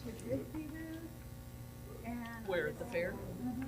to Trustee booth. And Where, at the fair? Mhm.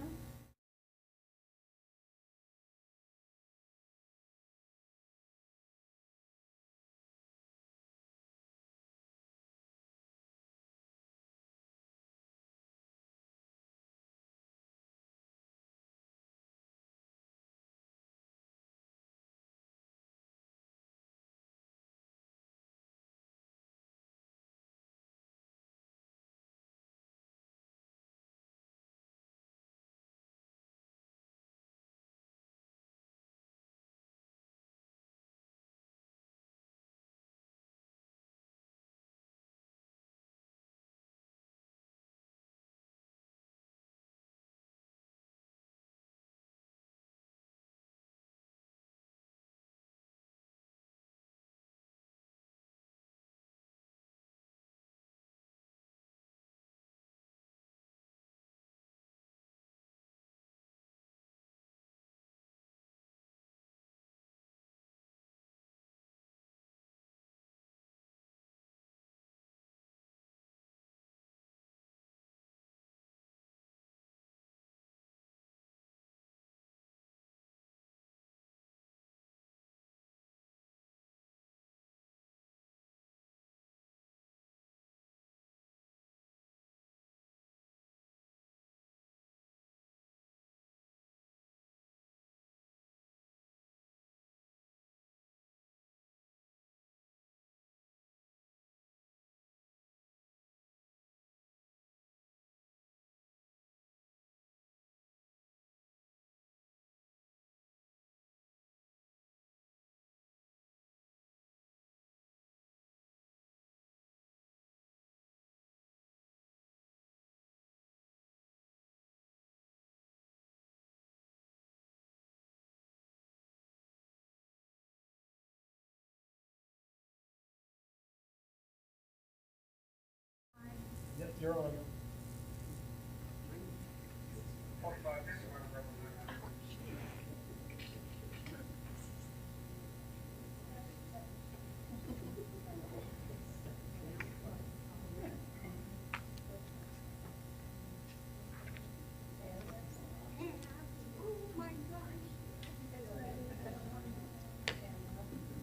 Yep, you're on.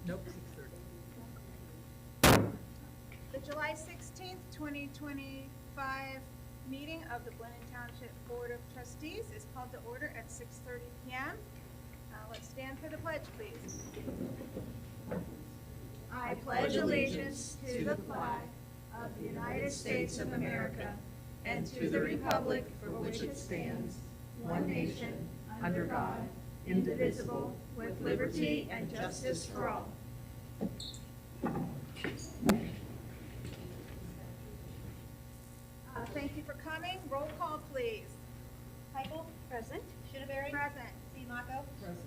Nope, 6:30. The July 16th, 2025 meeting of the Glennon Township Board of Trustees is called to order at 6:30 p.m. Let's stand for the pledge, please. I pledge allegiance to the flag of the United States of America and to the republic for which it stands, one nation, under God, indivisible, with liberty and justice for all. Thank you for coming. Roll call, please. Heigl? Present. Shidaberry? Present. Simonaco? Present.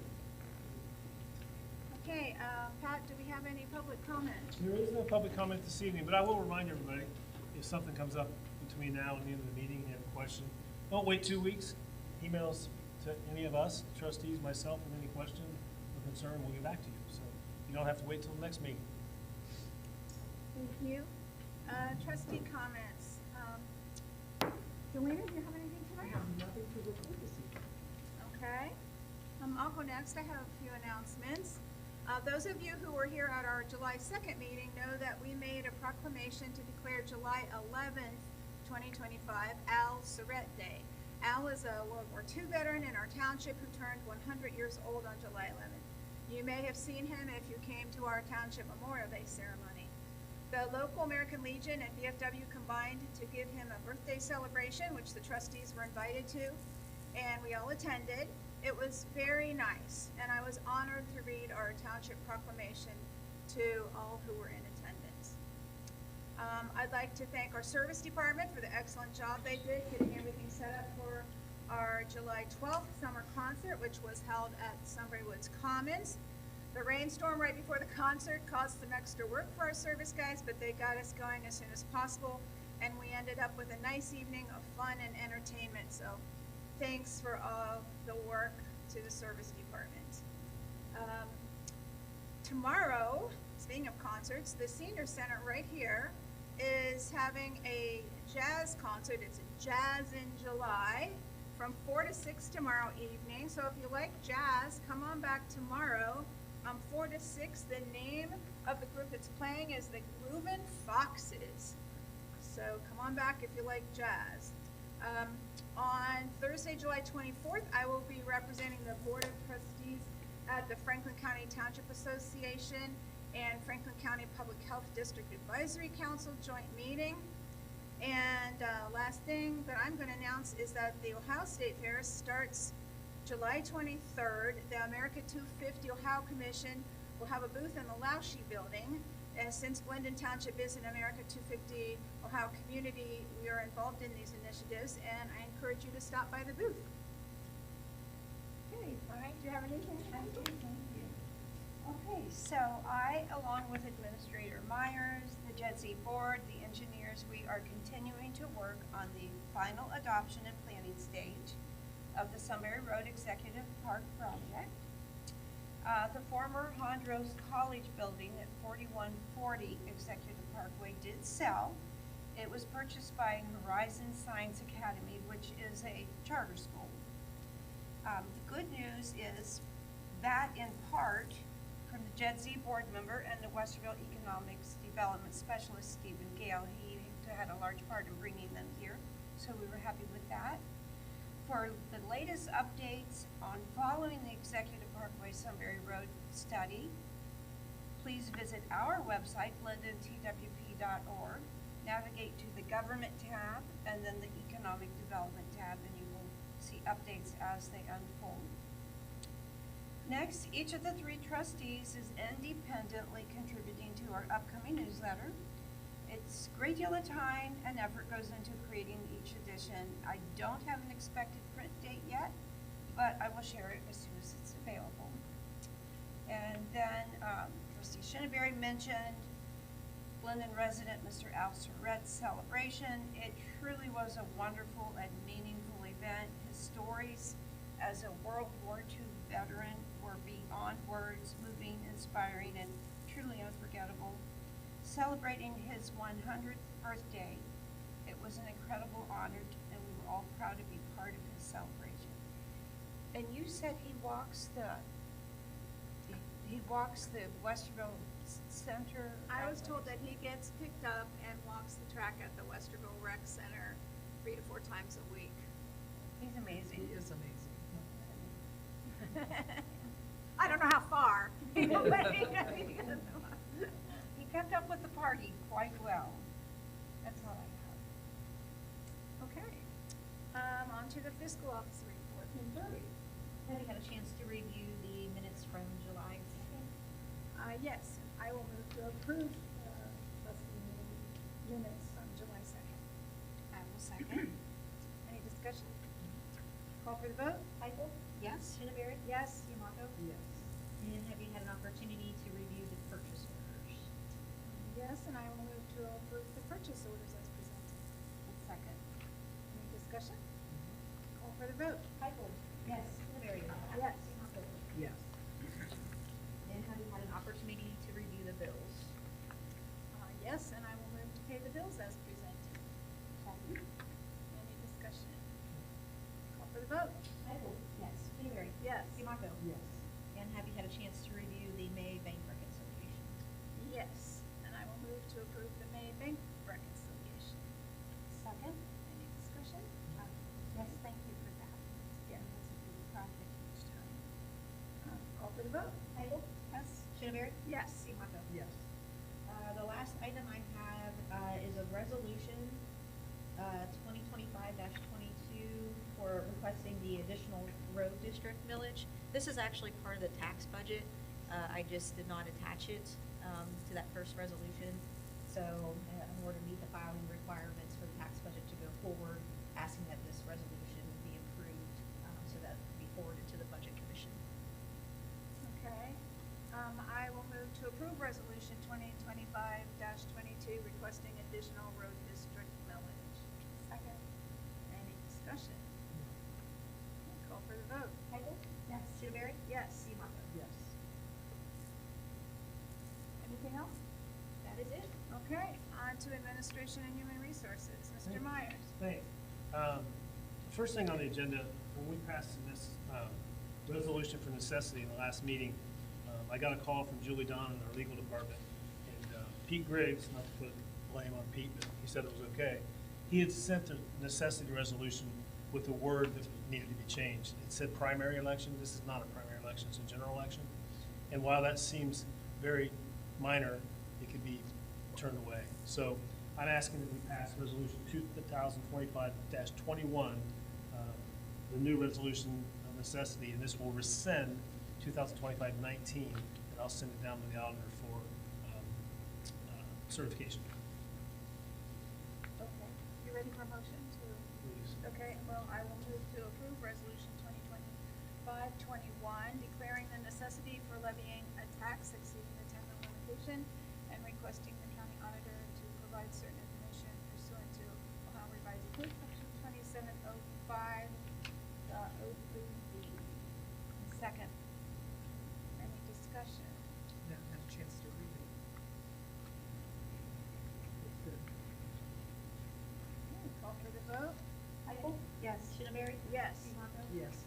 Okay, Pat, do we have any public comment? There is no public comment this evening, but I will remind everybody, if something comes up between now and the end of the meeting, and you have a question, don't wait 2 weeks. Emails to any of us, trustees, myself, with any question or concern, we'll get back to you. So you don't have to wait till the next meeting. Thank you. Trustee comments. Joanna, do you have anything tonight? Nothing to report this evening. Okay. I'll go next. I have a few announcements. Those of you who were here at our July 2nd meeting know that we made a proclamation to declare July 11th, 2025, Al Surratt Day. Al is a World War II veteran in our township who turned 100 years old on July 11th. You may have seen him if you came to our Township Memorial Day ceremony. The local American Legion and VFW combined to give him a birthday celebration, which the trustees were invited to, and we all attended. It was very nice, and I was honored to read our township proclamation to all who were in attendance. I'd like to thank our service department for the excellent job they did getting everything set up for our July 12th summer concert, which was held at Sunbury Woods Commons. The rainstorm right before the concert caused some extra work for our service guys, but they got us going as soon as possible, and we ended up with a nice evening of fun and entertainment. So thanks for all the work to the service department. Tomorrow, speaking of concerts, the Senior Center right here is having a jazz concert. It's Jazz in July from 4 to 6 tomorrow evening. So if you like jazz, come on back tomorrow 4 to 6. The name of the group that's playing is the Groovin' Foxes. So come on back if you like jazz. On Thursday, July 24th, I will be representing the Board of Trustees at the Franklin County Township Association and Franklin County Public Health District Advisory Council joint meeting. And last thing that I'm going to announce is that the Ohio State Fair starts July 23rd. The America 250 Ohio Commission will have a booth in the Lauschie Building. And since Glendon Township is an America 250 Ohio community, we are involved in these initiatives, and I encourage you to stop by the booth. Okay, All right, do you have anything? I do, thank you. Okay, so I, along with Administrator Myers, the JEDC board, the engineers, we are continuing to work on the final adoption and planning stage of the Sunbury Road Executive Park project. The former Hondros College building at 4140 Executive Parkway did sell. It was purchased by Horizon Science Academy, which is a charter school. The good news is that in part from the JEDC board member and the Westerville Economics Development Specialist, Stephen Gale. He had a large part in bringing them here, so we were happy with that. For the latest updates on following the Executive Parkway Sunbury Road study, please visit our website, glendon.twp.org, navigate to the Government tab, and then the Economic Development tab, and you will see updates as they unfold. Next, each of the 3 trustees is independently contributing to our upcoming newsletter. It's a great deal of time and effort goes into creating each edition. I don't have an expected print date yet, but I will share it as soon as it's available. And then Trustee Shineberry mentioned Glendon resident Mr. Al Surratt's celebration. It truly was a wonderful and meaningful event. His stories as a World War II veteran were beyond words, moving, inspiring, and truly unforgettable. Celebrating his 100th birthday, it was an incredible honor, and we were all proud to be part of his celebration. And you said he walks the Westerville Center? I was told that he gets picked up and walks the track at the Westerville Rec Center 3 to 4 times a week. He's amazing. He is amazing. I don't know how far. He kept up with the party quite well. That's all I have. Okay. On to the fiscal officer report. Have you had a chance to review the minutes from July 2nd? Yes, I will move to approve trustee minutes from July 2nd. I will second. Any discussion? Call for the vote? Heigl? Yes. Shineberry? Yes. Yamato? Yes. And have you had an opportunity to review the purchase orders? Yes, and I will move to approve the purchase orders as presented. Second. Any discussion? Call for the vote? Heigl? Yes. Shineberry? Yes. Yamato? Yes. And have you had an opportunity to review the bills? Yes, and I will move to pay the bills as presented. Second. Any discussion? Call for the vote? Heigl? Yes. Shineberry? Yes. Yamato? Yes. And have you had a chance to review the May bank reconciliation? Yes, and I will move to approve the May bank reconciliation. Second. Any discussion? Yes, thank you for that. Yeah. That's a big project each time. Call for the vote? Heigl? Yes. Shineberry? Yes. Yamato? Yes. The last item I have is a resolution, 2025-22, for requesting the additional road district millage. This is actually part of the tax budget. I just did not attach it to that first resolution. So in order to meet the filing requirements for the tax budget to go forward, asking that this resolution be approved so that it can be forwarded to the Budget Commission. Okay. I will move to approve resolution 2025-22 requesting additional road district millage. Second. Any discussion? Call for the vote? Heigl? Yes. Shineberry? Yes. Yamato? Yes. Anything else? That is it. Okay, on to administration and human resources. Mr. Administrator Myers. Thanks. First thing on the agenda, when we passed this resolution for necessity in the last meeting, I got a call from Julie Don in our legal department, and Pete Griggs, not to put blame on Pete, but he said it was okay. He had sent the necessity resolution with the word that needed to be changed. It said primary election. This is not a primary election, it's a general election. And while that seems very minor, it could be turned away. So I'm asking that we pass resolution 2025-21, the new resolution of necessity, and this will rescind 2025-19, and I'll send it down to the auditor for certification. Okay. You ready for a motion to? Please. Okay, well, I will move to approve resolution 2025-21, declaring the necessity for levying a tax exceeding the 10-mil limitation and requesting the county auditor to provide certain information pursuant to Ohio Revised Code Section 2705.03B. Second. Any discussion? Now have a chance to read it. Okay, call for the vote. Heigl? Yes. Shineberry? Yes. Piedmont? Yes.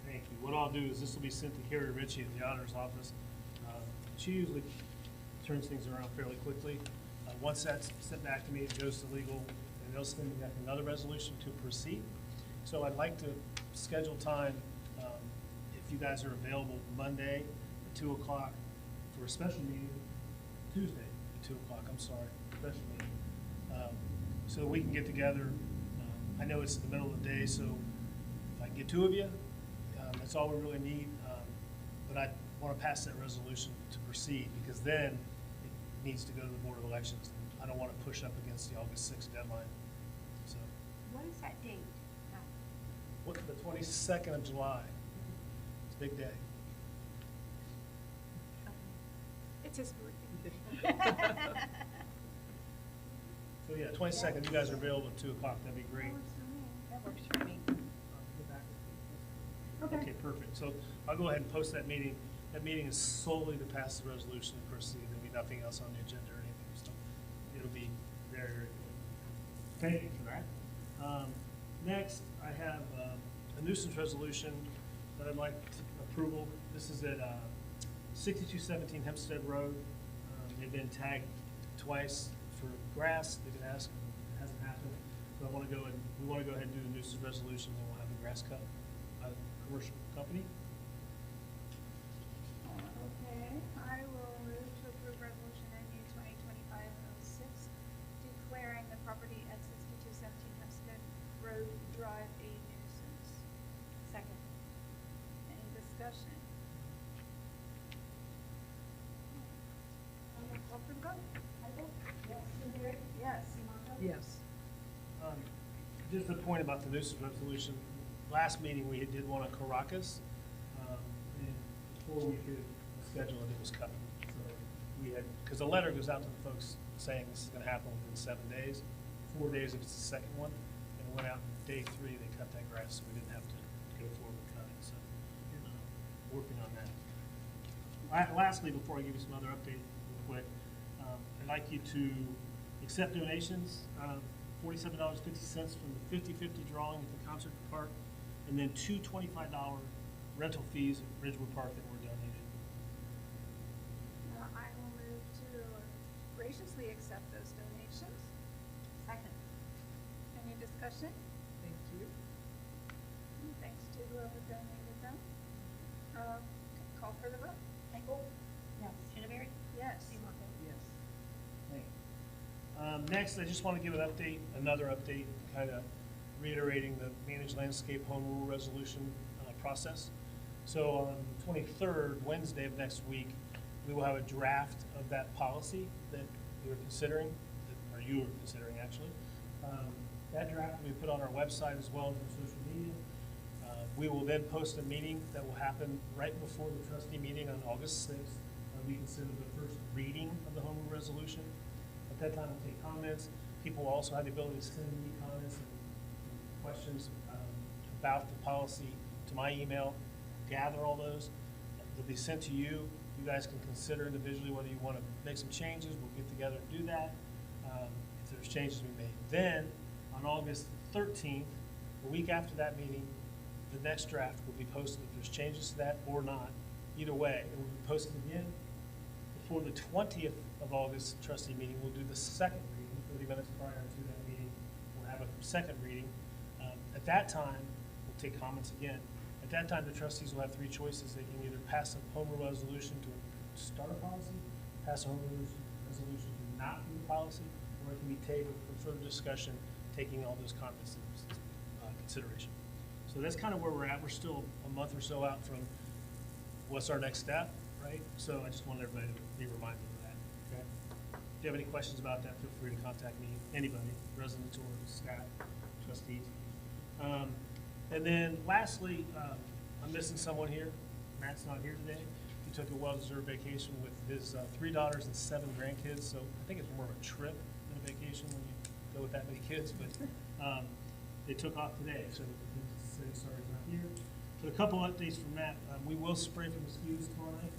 Thank you. What I'll do is this will be sent to Carrie Ritchie at the auditor's office. She usually turns things around fairly quickly. Once that's sent back to me, it goes to legal, and they'll send me back another resolution to proceed. So I'd like to schedule time, if you guys are available Monday at 2 o'clock for a special meeting, Tuesday at 2 o'clock, I'm sorry, special meeting. So that we can get together. I know it's in the middle of the day, so if I can get two of you, that's all we really need. But I want to pass that resolution to proceed, because then it needs to go to the Board of Elections. I don't want to push up against the August 6th deadline. So, What is that date? No. what, the 22nd of July? It's a big day. It's his birthday. So yeah, 22nd, you guys are available at 2 o'clock, that'd be great. That works for me. Okay, perfect. So I'll go ahead and post that meeting. That meeting is solely to pass the resolution and proceed. There'll be nothing else on the agenda or anything, so it'll be very, very good. Thank you for that. Next, I have a nuisance resolution that I'd like approval. This is at 6217 Hempstead Road. They've been tagged twice for grass. They've been asked, it hasn't happened. So we want to go ahead and do the nuisance resolution, and we'll have the grass cut by a commercial company. Okay, I will move to approve resolution NU 2025-06, declaring the property at 6217 Hempstead Road Drive a nuisance. Second. Any discussion? I will call for the vote. Heigl? Yes. Shineberry? Yes. Piedmont? Yes. Just a point about the nuisance resolution. Last meeting, we did one on Caracas, and before we could schedule it, it was cut. So we had, because the letter goes out to the folks saying this is gonna happen within 7 days, 4 days if it's the second one, and it went out day 3, they cut that grass, so we didn't have to go forward with cutting, so, working on that. Lastly, before I give you some other update real quick, I'd like you to accept donations, $47.50 from the 50/50 drawing at the concert park, and then two $25 rental fees at Ridgewood Park that were donated. I will move to graciously accept those donations. Second. Any discussion? Thank you. Thanks to whoever donated them. Call for the vote. Heigl? Yes. Shineberry? Yes. Piedmont? Yes. Next, I just want to give an update, another update, kind of reiterating the managed landscape home rule resolution process. So on the 23rd, Wednesday of next week, we will have a draft of that policy that we were considering, or you were considering actually. That draft will be put on our website as well as on social media. We will then post a meeting that will happen right before the trustee meeting on August 6th. We consider the first reading of the home rule resolution. At that time, we'll take comments. People will also have the ability to send me comments and questions about the policy to my email. Gather all those. They'll be sent to you. You guys can consider individually whether you want to make some changes. We'll get together and do that. If there's changes to be made, then on August 13th, a week after that meeting, the next draft will be posted. If there's changes to that or not, either way, it will be posted again. Before the 20th of August trustee meeting, we'll do the second reading, 30 minutes prior to that meeting. We'll have a second reading. At that time, we'll take comments again. At that time, the trustees will have three choices. They can either pass a home rule resolution to start a policy, pass a home rule resolution to not do the policy, or it can be tabled for further discussion, taking all those comments into consideration. So that's kind of where we're at. We're still a month or so out from what's our next step, right? So I just want everybody to be reminded of that, okay? If you have any questions about that, feel free to contact me, anybody, residents or staff, trustees. And then lastly, I'm missing someone here. Matt's not here today. He took a well-deserved vacation with his 3 daughters and 7 grandkids, so I think it's more of a trip than a vacation when you go with that many kids, but they took off today, so sorry he's not here. But a couple updates from Matt. We will spray for mosquitoes tomorrow night.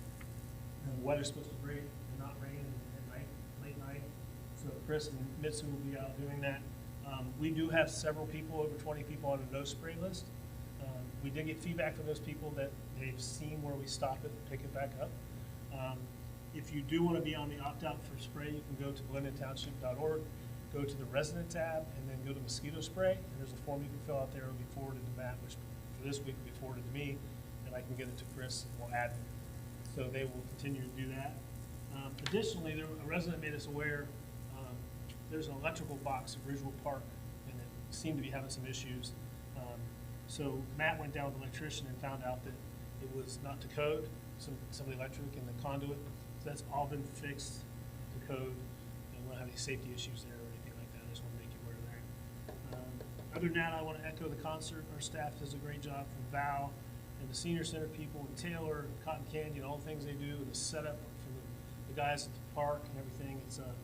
The weather's supposed to break and not rain at night, late night. So Chris and Mitsu will be out doing that. We do have several people, over 20 people on a no spray list. We did get feedback from those people that they've seen where we stop it and pick it back up. If you do want to be on the opt-out for spray, you can go to glendontownship.org, go to the resident tab, and then go to mosquito spray. And there's a form you can fill out there. It'll be forwarded to Matt, which for this week will be forwarded to me, and I can get it to Chris and we'll add it. So they will continue to do that. Additionally, a resident made us aware there's an electrical box at Ridgewood Park, and it seemed to be having some issues. So Matt went down with the electrician and found out that it was not to code, some of the electric and the conduit. So that's all been fixed to code, and we don't have any safety issues there or anything like that. I just want to make you aware of that. Other than that, I want to echo the concert. Our staff does a great job from Val and the senior center people and Taylor and Cotton Candy and all the things they do, and the setup for the guys at the park and everything. It's a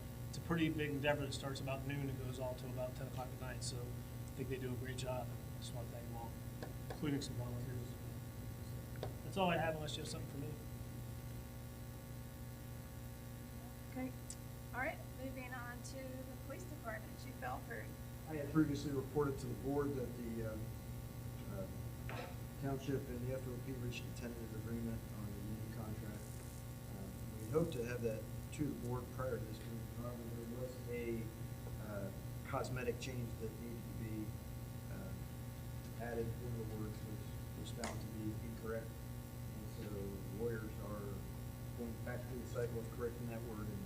pretty big endeavor that starts about noon and goes all till about 10 o'clock at night. So I think they do a great job. I just want to thank them all, including some volunteers. So that's all I have, unless you have something for me. Okay. All right, moving on to the police department. Chief Belford. I had previously reported to the board that the township and the FOP reached a tentative agreement on the union contract. We hope to have that to the board prior to this meeting. However, there was a cosmetic change that needed to be added in the words, which was found to be incorrect. And so lawyers are going back through the cycle of correcting that word and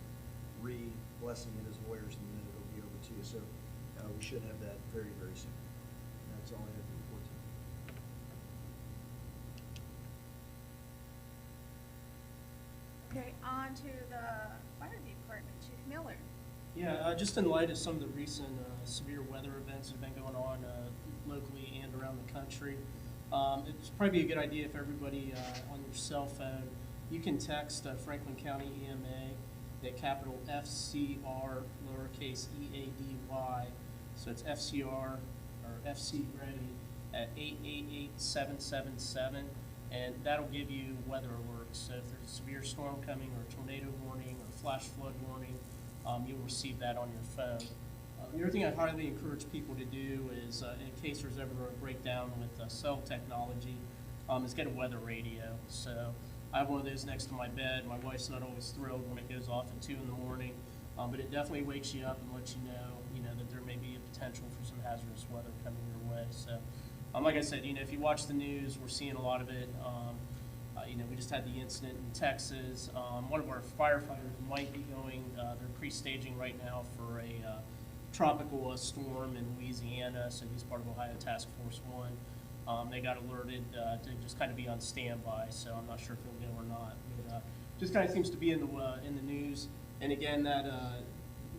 re-blessing it as lawyers, and then it'll be over to you. So we should have that very, very soon. And that's all I have to report to you. Okay, on to the fire department. Chief Miller. Yeah, just in light of some of the recent severe weather events that have been going on locally and around the country, it's probably a good idea if everybody on your cell phone, you can text Franklin County EMA, the capital FCR, lowercase EADY, so it's FCR or FC ready at 888-777, and that'll give you weather alerts. So if there's a severe storm coming or a tornado warning or flash flood warning, you'll receive that on your phone. The other thing I highly encourage people to do is, in case there's ever a breakdown with cell technology, is get a weather radio. So I have one of those next to my bed. My wife's not always thrilled when it goes off at 2 in the morning, but it definitely wakes you up and lets you know that there may be a potential for some hazardous weather coming your way. So, like I said, if you watch the news, we're seeing a lot of it. We just had the incident in Texas. One of our firefighters might be going, they're pre-staging right now for a tropical storm in Louisiana, so he's part of Ohio Task Force 1. They got alerted to just kind of be on standby, so I'm not sure if he'll go or not. But just kind of seems to be in the news. And again, that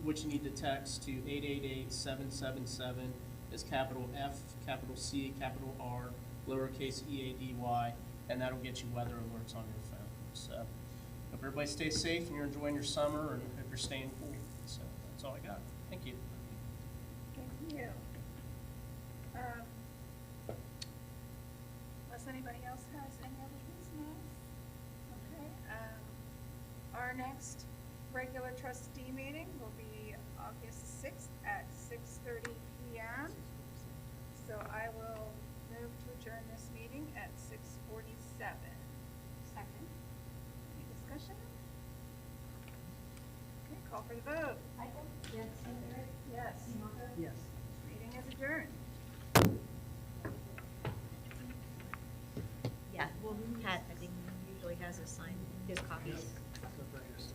what you need to text to 888-777 is capital F, capital C, capital R, lowercase EADY, and that'll get you weather alerts on your phone. So hope everybody stays safe and you're enjoying your summer, and hope you're staying cool. So that's all I got. Thank you. Thank you. Unless anybody else has any other business? Okay. Our next regular trustee meeting will be August 6th at 6:30 p.m. Second. Any discussion? Okay, call for the vote. Yes. Yes. Yes. Meeting is adjourned. Yeah, well, Pat, I think, usually has us sign his copies. So, right, yes.